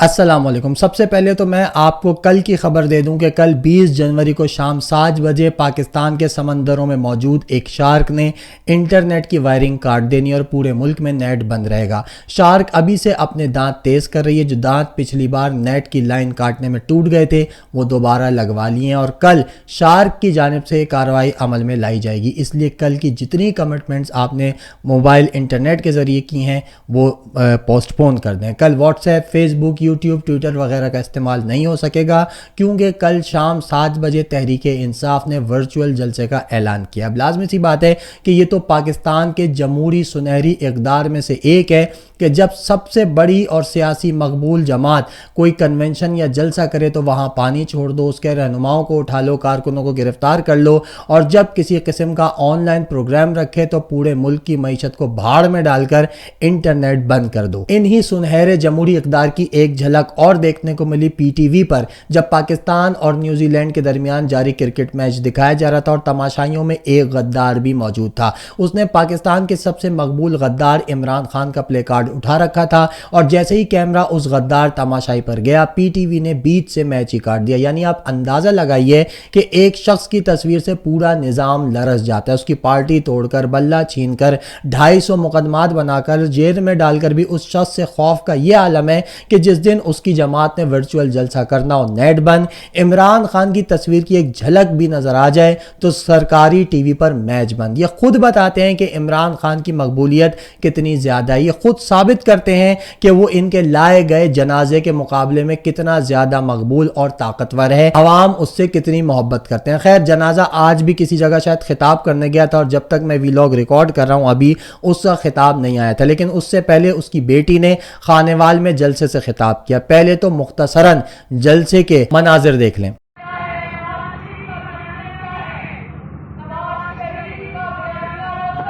السلام علیکم۔ سب سے پہلے تو میں آپ کو کل کی خبر دے دوں کہ کل 20 جنوری کو شام 7 بجے پاکستان کے سمندروں میں موجود ایک شارک نے انٹرنیٹ کی وائرنگ کاٹ دینی اور پورے ملک میں نیٹ بند رہے گا۔ شارک ابھی سے اپنے دانت تیز کر رہی ہے، جو دانت پچھلی بار نیٹ کی لائن کاٹنے میں ٹوٹ گئے تھے وہ دوبارہ لگوا لیے ہیں، اور کل شارک کی جانب سے کارروائی عمل میں لائی جائے گی۔ اس لیے کل کی جتنی کمٹمنٹس آپ نے موبائل انٹرنیٹ کے ذریعے کی ہیں وہ پوسٹ پون کر دیں۔ کل واٹس ایپ، فیس بک، یوٹیوب، ٹویٹر وغیرہ کا استعمال نہیں ہو سکے گا، کیونکہ کل شام 7 بجے تحریک انصاف نے ورچوئل جلسے کا اعلان کیا۔ اب لازمی سی بات ہے کہ یہ تو پاکستان کے جمہوری سنہری اقدار میں سے ایک ہے کہ جب سب سے بڑی اور سیاسی مقبول جماعت کوئی کنونشن یا جلسہ کرے تو وہاں پانی چھوڑ دو، اس کے رہنماؤں کو اٹھا لو، کارکنوں کو گرفتار کر لو، اور جب کسی قسم کا آن لائن پروگرام رکھے تو پورے ملک کی معیشت کو بھاڑ میں ڈال کر انٹرنیٹ بند کر دو۔ انہی سنہرے جمہوری اقدار کی ایک جھلک اور دیکھنے کو ملی پی ٹی وی پر، جب پاکستان اور نیوزی لینڈ کے درمیان جاری کرکٹ میچ دکھایا جا رہا تھا اور تماشائیوں میں ایک غدار بھی موجود تھا۔ اس نے پاکستان کے سب سے مقبول غدار عمران خان کا پلے کارڈ اٹھا رکھا تھا، اور جیسے ہی کیمرہ اس غدار تماشائی پر گیا پی ٹی وی نے بیچ سے میچ ہی کاٹ دیا۔ یعنی آپ اندازہ لگائیے کہ ایک شخص کی تصویر سے پورا نظام لرز جاتا ہے، اس کی پارٹی توڑ کر، بلہ چھین کر، 250 مقدمات بنا کر، جیل میں ڈال کر بھی اس شخص سے خوف کا یہ عالم ہے کہ جس دن اس کی جماعت نے ورچوئل جلسہ کرنا ہو، نیٹ بند، عمران خان کی تصویر کی ایک جھلک بھی نظر آ جائے تو سرکاری ٹی وی پر میچ بند۔ یہ خود بتاتے ہیں کہ عمران خان کی مقبولیت کتنی زیادہ ہے، یہ خود ثابت کرتے ہیں کہ وہ ان کے لائے گئے جنازے کے مقابلے میں کتنا زیادہ مقبول اور طاقتور ہے، عوام اس سے کتنی محبت کرتے ہیں۔ خیر، جنازہ آج بھی کسی جگہ شاید خطاب کرنے گیا تھا، اور جب تک میں ویلاگ ریکارڈ کر رہا ہوں ابھی اس کا خطاب نہیں آیا تھا، لیکن اس سے پہلے اس کی بیٹی نے خانیوال میں جلسے سے خطاب کیا۔ پہلے تو مختصراً جلسے کے مناظر دیکھ لیں۔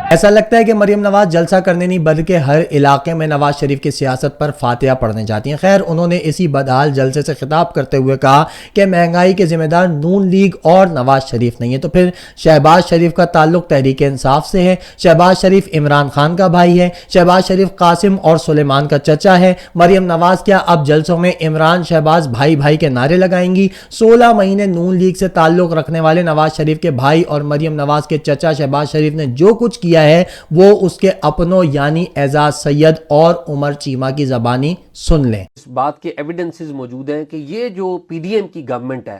ایسا لگتا ہے کہ مریم نواز جلسہ کرنے نہیں بلکہ ہر علاقے میں نواز شریف کی سیاست پر فاتحہ پڑھنے جاتی ہیں۔ خیر، انہوں نے اسی بدحال جلسے سے خطاب کرتے ہوئے کہا کہ مہنگائی کے ذمہ دار نون لیگ اور نواز شریف نہیں ہے، تو پھر شہباز شریف کا تعلق تحریک انصاف سے ہے، شہباز شریف عمران خان کا بھائی ہے، شہباز شریف قاسم اور سلیمان کا چچا ہے۔ مریم نواز کیا اب جلسوں میں عمران شہباز بھائی بھائی کے نعرے لگائیں گی؟ 16 مہینے نون لیگ سے تعلق رکھنے والے نواز شریف کے بھائی اور مریم نواز کے چچا شہباز شریف نے جو کچھ کیا ہے وہ اس کے اپنوں یعنی اعزاز سید اور عمر چیمہ کی زبانی سن لیں۔ اس بات کے ایویڈنسز موجود ہیں کہ یہ جو پی ڈی ایم کی گورنمنٹ ہے،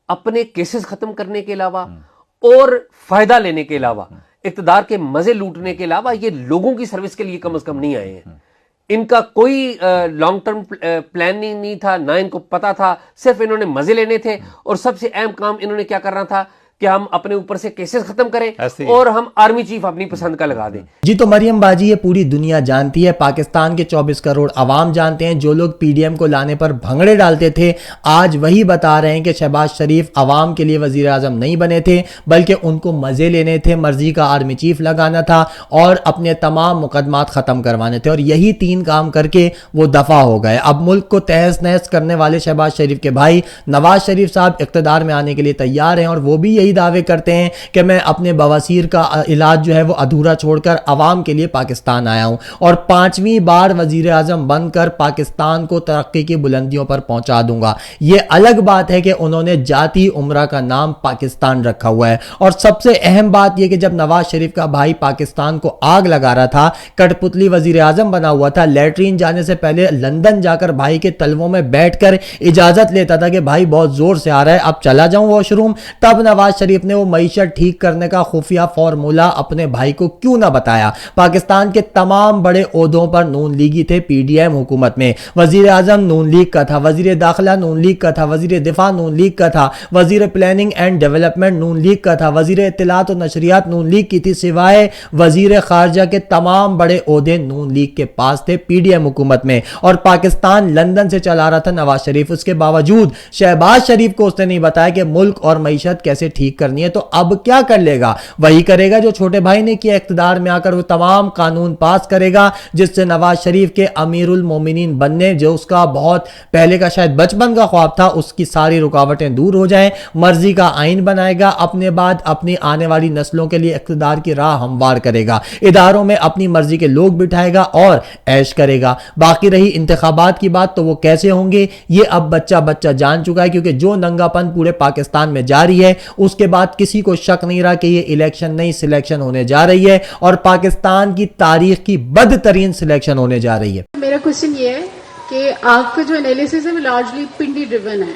اپنے کیسز ختم کرنے کے علاوہ اور فائدہ لینے کے علاوہ، اقتدار کے مزے لوٹنے کے علاوہ، یہ لوگوں کی سروس کے لیے کم از کم نہیں آئے ہیں۔ ان کا کوئی لانگ ٹرم پلاننگ نہیں تھا، نہ ان کو پتا تھا، صرف انہوں نے مزے لینے تھے، اور سب سے اہم کام انہوں نے کیا کرنا تھا کہ ہم اپنے اوپر سے کیسز ختم کریں اور ہم آرمی چیف اپنی پسند کا لگا دیں۔ جی تو مریم باجی یہ پوری دنیا جانتی ہے، پاکستان کے 24 کروڑ عوام جانتے ہیں، جو لوگ پی ڈی ایم کو لانے پر بھنگڑے ڈالتے تھے آج وہی بتا رہے ہیں کہ شہباز شریف عوام کے لیے وزیر اعظم نہیں بنے تھے، بلکہ ان کو مزے لینے تھے، مرضی کا آرمی چیف لگانا تھا اور اپنے تمام مقدمات ختم کروانے تھے، اور یہی 3 کام کر کے وہ دفع ہو گئے۔ اب ملک کو تہس نہس کرنے والے شہباز شریف کے بھائی نواز شریف صاحب اقتدار میں آنے کے لیے تیار ہیں، اور وہ بھی یہی دعوے کرتے ہیں کہ میں اپنے بواسیر کا علاج جو ہے وہ ادھورا چھوڑ کر عوام کے لیے پاکستان آیا ہوں، اور 5ویں بار وزیر اعظم بن کر پاکستان کو ترقی کی بلندیوں پر پہنچا دوں گا۔ یہ الگ بات ہے کہ انہوں نے جاتی عمرہ کا نام پاکستان رکھا ہوا ہے، اور سب سے اہم بات یہ کہ جب نواز شریف کا بھائی پاکستان کو آگ لگا رہا تھا، کٹ پتلی وزیر اعظم بنا ہوا تھا، لیٹرین جانے سے پہلے لندن جا کر بھائی کے تلووں میں بیٹھ کر اجازت لیتا تھا کہ بھائی بہت زور سے آ رہا ہے اب چلا جاؤں واش روم، تب نواز شریف نے وہ معیشت ٹھیک کرنے کا خفیہ فارمولا اپنے بھائی کو کیوں نہ بتایا؟ پاکستان کے تمام بڑے عہدوں پر نون لیگی تھے پی ڈی ایم حکومت میں، وزیر اعظم نون لیگ کا تھا، وزیر داخلہ نون لیگ کا تھا، وزیر دفاع نون لیگ کا تھا، وزیر planning and development Noon league کا تھا، وزیر اطلاعات و نشریات نون لیگ کی تھی، سوائے وزیر خارجہ کے تمام بڑے عہدے نون لیگ کے پاس تھے پی ڈی ایم حکومت میں، اور پاکستان لندن سے چلا رہا تھا نواز شریف۔ اس کے باوجود شہباز شریف کو اس نے نہیں بتایا کہ ملک اور معیشت کیسے ٹھیک ٹھیک کرنی ہے تو اب کیا کر لے گا؟ وہی کرے گا جو چھوٹے بھائی نے کیا، اقتدار میں آ کر وہ تمام قانون پاس کرے گا جس سے نواز شریف کے امیر المومنین بننے جو اس کا بہت پہلے کا شاید بچپن کا خواب تھا اس کی ساری رکاوٹیں دور ہو جائیں، مرضی کا آئین بنائے گا، اپنے بعد اپنی آنے والی نسلوں کے لیے اقتدار کی راہ ہموار کرے گا، اداروں میں اپنی مرضی کے لوگ بٹھائے گا اور عیش کرے گا۔ باقی رہی انتخابات کی بات تو وہ کیسے ہوں گے یہ اب بچہ جان چکا ہے، کیونکہ جو ننگا پن پورے پاکستان میں جاری ہے اس کے بعد کسی کو شک نہیں رہا کہ یہ الیکشن نہیں سلیکشن ہونے جا رہی ہے اور پاکستان کی تاریخ کی بدترین سلیکشن ہونے جا رہی ہے۔ میرا کوشچن یہ ہے کہ آپ کا جو انالیسس ہے وہ لارجلی پنڈی ڈریون ہے،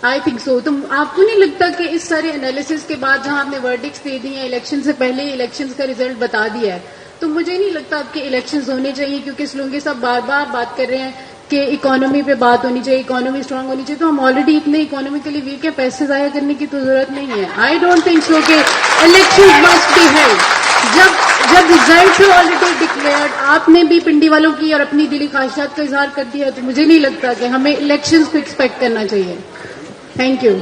آئی تھنک سو۔ تو آپ کو نہیں لگتا کہ اس سارے انالیسس کے بعد جہاں آپ نے ورڈکس دے دی ہیں، الیکشن سے پہلے ہی الیکشنز کا ریزلٹ بتا دیا ہے، تو مجھے نہیں لگتا آپ کے الیکشنز ہونے چاہیے، کیونکہ سلونگے صاحب بار بار بات کر رہے ہیں کہ اکانومی پہ بات ہونی چاہیے، اکانومی اسٹرانگ ہونی چاہیے، تو ہم آلریڈی اتنے اکانومیکلی ویک ہیں، پیسے ضائع کرنے کی تو ضرورت نہیں ہے۔ آئی ڈونٹ تھنک سو کہ الیکشنز مسٹ بی ہیلڈ۔ جب ریزلٹ آلریڈی ڈکلیئرڈ، آپ نے بھی پنڈی والوں کی اور اپنی دلی خواہشات کا اظہار کر دیا، تو مجھے نہیں لگتا کہ ہمیں الیکشنز کو ایکسپیکٹ کرنا چاہیے۔ Thank you.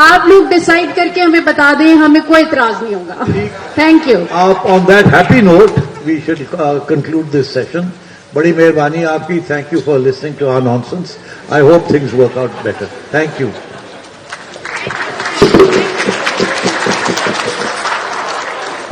آپ لوگ ڈیسائیڈ کر کے ہمیں بتا دیں، ہمیں کوئی اعتراض نہیں ہوگا۔ Thank you. On that happy note, we should conclude this session. بڑی مہربانی آپ کی. Thank you for listening to our nonsense. I hope things work out better. Thank you.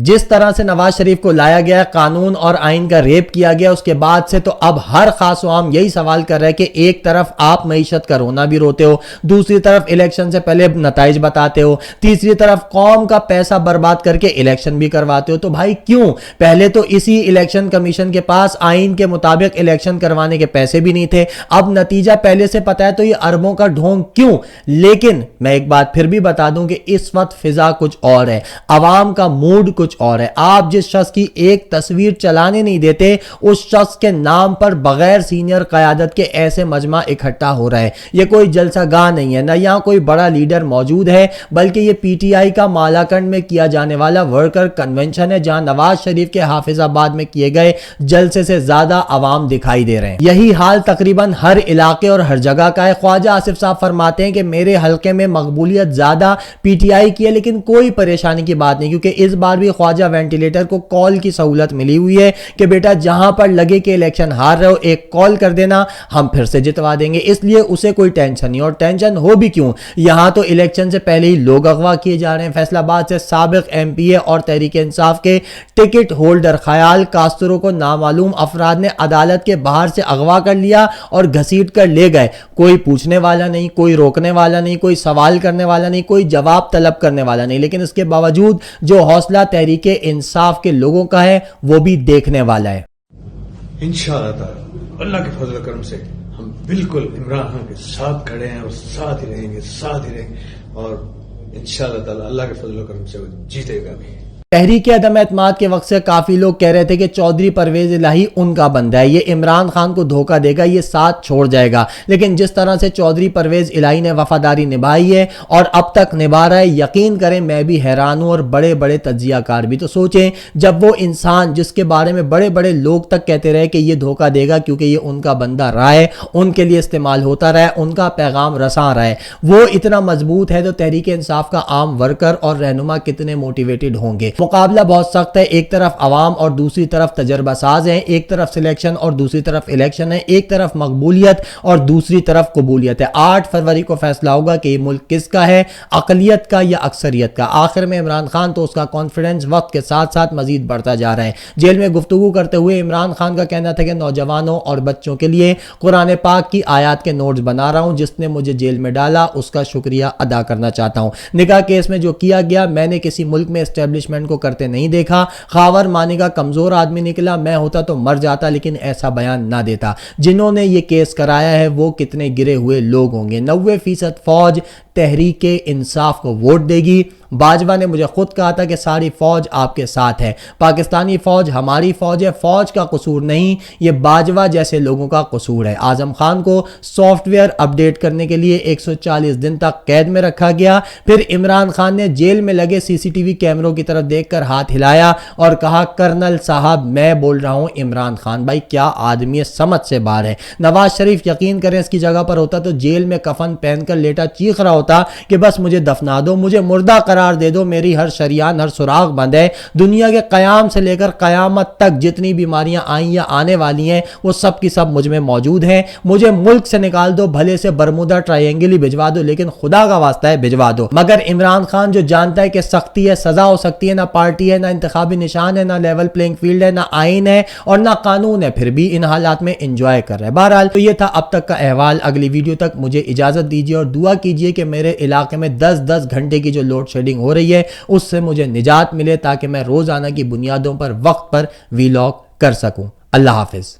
جس طرح سے نواز شریف کو لایا گیا، قانون اور آئین کا ریپ کیا گیا، اس کے بعد سے تو اب ہر خاص و عام یہی سوال کر رہا ہے کہ ایک طرف آپ معیشت کا رونا بھی روتے ہو، دوسری طرف الیکشن سے پہلے نتائج بتاتے ہو، تیسری طرف قوم کا پیسہ برباد کر کے الیکشن بھی کرواتے ہو، تو بھائی کیوں؟ پہلے تو اسی الیکشن کمیشن کے پاس آئین کے مطابق الیکشن کروانے کے پیسے بھی نہیں تھے، اب نتیجہ پہلے سے پتا ہے تو یہ اربوں کا ڈھونگ کیوں؟ لیکن میں ایک بات پھر بھی بتا دوں کہ اس وقت فضا کچھ اور ہے، عوام کا موڈ کچھ اور ہے۔ آپ جس شخص کی ایک تصویر چلانے نہیں دیتے، اس شخص کے نام پر بغیر سینئر قیادت کے ایسے مجمع اکٹھا ہو رہا ہے۔ یہ کوئی جلسہ گاہ نہیں ہے، نہ یہاں کوئی بڑا لیڈر موجود ہے، بلکہ یہ پی ٹی آئی کا مالاکنڈ میں کیا جانے والا ورکر کنونشن ہے، جہاں نواز شریف کے حافظ آباد میں کیے گئے جلسے سے زیادہ عوام دکھائی دے رہے ہیں۔ یہی حال تقریباً ہر علاقے اور ہر جگہ کا ہے۔ خواجہ آصف صاحب فرماتے ہیں کہ میرے حلقے میں مقبولیت زیادہ پی ٹی آئی کی ہے، لیکن کوئی پریشانی کی بات نہیں، کیونکہ اس بار بھی خواجہ وینٹیلیٹر کو کال کی سہولت ملی ہوئی ہے کہ بیٹا جہاں پر لگے کہ الیکشن ہار رہے ہو ایک کال کر دینا، ہم پھر سے جتوا دیں گے، اس لیے اسے کوئی ٹینشن نہیں، اور ٹینشن ہو بھی کیوں، یہاں تو الیکشن سے پہلے ہی لوگ اغوا کیے جا رہے ہیں۔ فیصل آباد سے سابق ایم پی اے اور تحریک انصاف کے ٹکٹ ہولڈر خیال کاسترو کو نامعلوم افراد نے عدالت کے باہر سے اغوا کر لیا اور گھسیٹ کر لے گئے، کوئی پوچھنے والا نہیں، کوئی روکنے والا نہیں، کوئی سوال کرنے والا نہیں، کوئی جواب طلب کرنے والا نہیں، لیکن اس کے باوجود جو حوصلہ تحریک انصاف کے لوگوں کا ہے وہ بھی دیکھنے والا ہے۔ انشاءاللہ تعالی اللہ کے فضل و کرم سے ہم بالکل عمران خان کے ساتھ کھڑے ہیں اور ساتھ ہی رہیں گے اور انشاءاللہ تعالی اللہ کے فضل و کرم سے وہ جیتے گا بھی۔ تحریک عدم اعتماد کے وقت سے کافی لوگ کہہ رہے تھے کہ چودھری پرویز الہی ان کا بندہ ہے، یہ عمران خان کو دھوکہ دے گا، یہ ساتھ چھوڑ جائے گا، لیکن جس طرح سے چودھری پرویز الہی نے وفاداری نبھائی ہے اور اب تک نبھا رہا ہے، یقین کریں میں بھی حیران ہوں، اور بڑے بڑے تجزیہ کار بھی۔ تو سوچیں جب وہ انسان جس کے بارے میں بڑے بڑے لوگ تک کہتے رہے کہ یہ دھوکہ دے گا کیونکہ یہ ان کا بندہ رہا ہے، ان کے لیے استعمال ہوتا رہا ہے، ان کا پیغام رساں رہا ہے، وہ اتنا مضبوط ہے، تو تحریک انصاف کا عام ورکر اور رہنما کتنے موٹیویٹڈ ہوں گے۔ مقابلہ بہت سخت ہے، ایک طرف عوام اور دوسری طرف تجربہ ساز ہیں، ایک طرف سلیکشن اور دوسری طرف الیکشن ہے، ایک طرف مقبولیت اور دوسری طرف قبولیت ہے۔ 8 فروری کو فیصلہ ہوگا کہ یہ ملک کس کا ہے، اقلیت کا یا اکثریت کا۔ آخر میں عمران خان تو اس کا کانفیڈنس وقت کے ساتھ ساتھ مزید بڑھتا جا رہا ہے۔ جیل میں گفتگو کرتے ہوئے عمران خان کا کہنا تھا کہ نوجوانوں اور بچوں کے لیے قرآن پاک کی آیات کے نوٹس بنا رہا ہوں، جس نے مجھے جیل میں ڈالا اس کا شکریہ ادا کرنا چاہتا ہوں۔ نکاح کیس میں جو کیا گیا میں نے کسی ملک میں اسٹیبلشمنٹ کو کرتے نہیں دیکھا، خاور مانی کا کمزور آدمی نکلا، میں ہوتا تو مر جاتا لیکن ایسا بیان نہ دیتا۔ جنہوں نے یہ کیس کرایا ہے وہ کتنے گرے ہوئے لوگ ہوں گے۔ 90% فوج تحریک انصاف کو ووٹ دے گی۔ باجوہ نے مجھے خود کہا تھا کہ ساری فوج آپ کے ساتھ ہے، پاکستانی فوج ہماری فوج ہے، فوج کا قصور نہیں، یہ باجوہ جیسے لوگوں کا قصور ہے۔ اعظم خان کو سافٹ ویئر اپڈیٹ کرنے کے لیے 140 دن تک قید میں رکھا گیا، پھر عمران خان نے جیل میں لگے سی سی ٹی وی کیمروں کی طرف دیکھ کر ہاتھ ہلایا اور کہا کرنل صاحب میں بول رہا ہوں عمران خان۔ بھائی کیا آدمی ہے، سمجھ سے باہر ہے۔ نواز شریف یقین کریں اس کی جگہ پر ہوتا تو جیل میں کفن پہن کر لیٹا چیخ رہا ہوتا کہ بس مجھے دفنا دو, مجھے مردہ قرار دے دو, میری ہر شریان ہر سراغ بند ہے, دنیا کے قیام سے لے کر قیامت تک جتنی بیماریاں آئیں یا آنے والی ہیں وہ سب کی سب مجھ میں موجود ہیں, مجھے ملک سے نکال دو, بھلے سے برمودا ٹرائینگل ہی بھجوا دو, لیکن خدا کا واسطہ ہے بھجوا دو. مگر عمران خان جو جانتا ہے کہ سختی ہے, سزا ہو سکتی ہے, نہ پارٹی ہے, نہ انتخابی نشان ہے, نہ لیول پلینگ فیلڈ ہے, نہ آئین ہے اور نہ قانون ہے, پھر بھی ان حالات میں انجوائے کر رہے ہیں. بہرحال تو یہ تھا اب تک کا احوال. اگلی ویڈیو تک مجھے اجازت دیجیے اور دعا کیجیے کہ میرے علاقے میں 10-10 گھنٹے کی جو لوڈ شیڈنگ ہو رہی ہے اس سے مجھے نجات ملے تاکہ میں روزانہ کی بنیادوں پر وقت پر ویلاگ کر سکوں. اللہ حافظ.